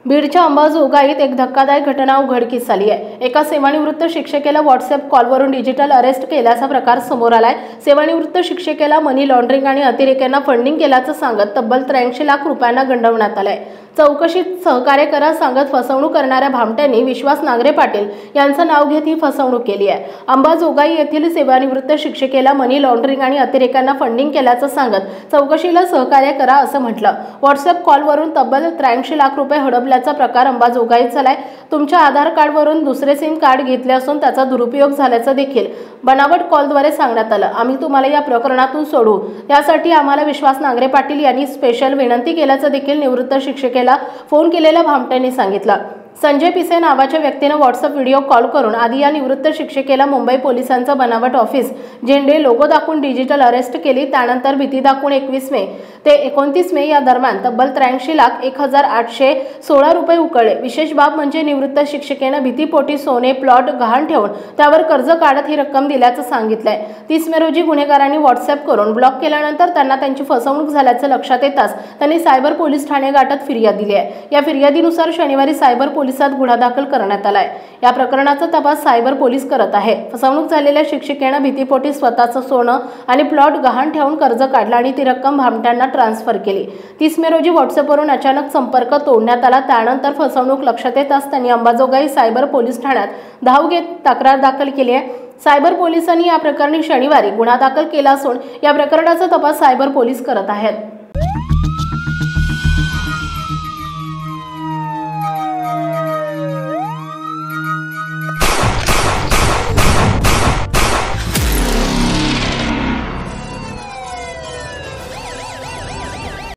बीडच्या अंबाजोगाईत एक धक्कादायक घटना उघडकीस आली आहे। एका सेवानिवृत्त शिक्षकेला व्हॉट्सअप कॉलवरून डिजिटल अरेस्ट केल्याचा प्रकार समोर आलाय। सेवानिवृत्त शिक्षकेला मनी लॉन्ड्रिंग आणि अतिरेक्यांना फंडिंग केल्याचं सांगत तब्बल 83 लाख रुपयांना गंडवण्यात आलंय। चौकशीत सहकार्य करा सांगत फसवणूक करणाऱ्या भामट्यांनी विश्वास नांगरे पाटील यांचं नाव घेत ही फसवणूक केली आहे। अंबाजोगाई येथील सेवानिवृत्त शिक्षकेला मनी लॉन्ड्रिंग आणि अतिरेक्यांना फंडिंग केल्याचं सांगत चौकशीला सहकार्य करा असं म्हटलं। व्हॉट्सअप कॉलवरून तब्बल 83 लाख रुपये हडपल्याचा प्रकार अंबाजोगाईत झालाय। तुमच्या आधार कार्डवरून दुसरे सिम कार्ड घेतले असून त्याचा दुरुपयोग झाल्याचं देखील बनावट कॉलद्वारे सांगण्यात आलं। आम्ही तुम्हाला या प्रकरणातून सोडू यासाठी आम्हाला विश्वास नांगरे पाटील यांनी स्पेशल विनंती केल्याचं देखील निवृत्त शिक्षकेला फोन केलेल्या भामट्यांनी सांगितलं। संजय पिसे नावाच्या व्यक्तीने व्हॉट्सअप व्हिडिओ कॉल करून आधी या निवृत्त शिक्षकेला मुंबई पोलिसांचा बनावट ऑफिस झेंडे लोगो दाखवून डिजिटल अरेस्ट केली। त्यानंतर भीती दाखवून 21 मे ते 29 मे या दरम्यान तब्बल 83 लाख 1816 रुपये उकळले। विशेष बाब म्हणजे निवृत्त शिक्षकेने भीतीपोटी सोने प्लॉट गहाण ठेवून त्यावर कर्ज काढत ही रक्कम दिल्याचं सांगितलंय। 30 मे रोजी गुन्हेगारांनी व्हॉट्सअप करून ब्लॉक केल्यानंतर त्यांना त्यांची फसवणूक झाल्याचं लक्षात येताच त्यांनी सायबर पोलीस ठाणे गाठत फिर्याद दिली आहे। या फिर्यादीनुसार शनिवारी सायबर पोलिसात गुन्हा दाखल करण्यात आलाय। या प्रकरणाचा तपास सायबर पोलीस करत आहे। फसवणूक झालेल्या शिक्षकेने भीतीपोटी स्वतःचं सोनं आणि प्लॉट गहाण ठेवून कर्ज काढलं आणि ती रक्कम भामट्यांना ट्रान्सफर केली। 30 मे रोजी व्हॉट्सअपवरून अचानक संपर्क तोडण्यात आला। त्यानंतर फसवणूक लक्षात येताच त्यांनी अंबाजोगाई सायबर पोलीस ठाण्यात धाव घेत तक्रार दाखल केली आहे। सायबर पोलिसांनी या प्रकरणी शनिवारी गुन्हा दाखल केला असून या प्रकरणाचा तपास सायबर पोलीस करत आहेत।